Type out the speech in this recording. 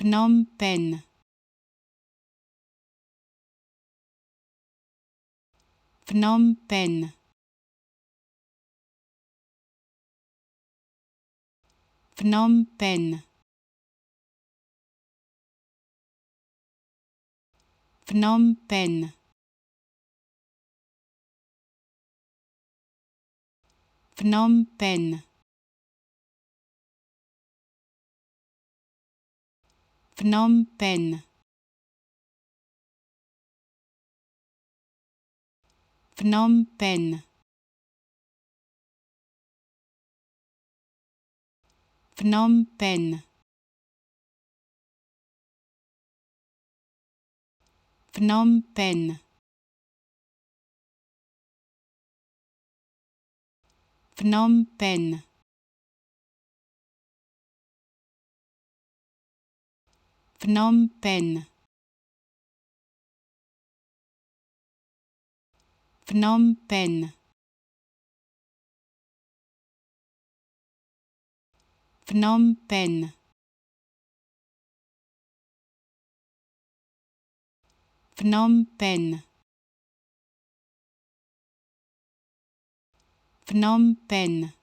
Phnom Penh, Phnom Penh, Phnom Penh, Phnom Penh, Phnom Penh, Phnom Penh, Phnom Penh, Phnom Penh, Phnom Penh, Phnom Penh, Phnom Penh, Phnom Penh, Phnom Penh, Phnom Penh, Phnom Penh,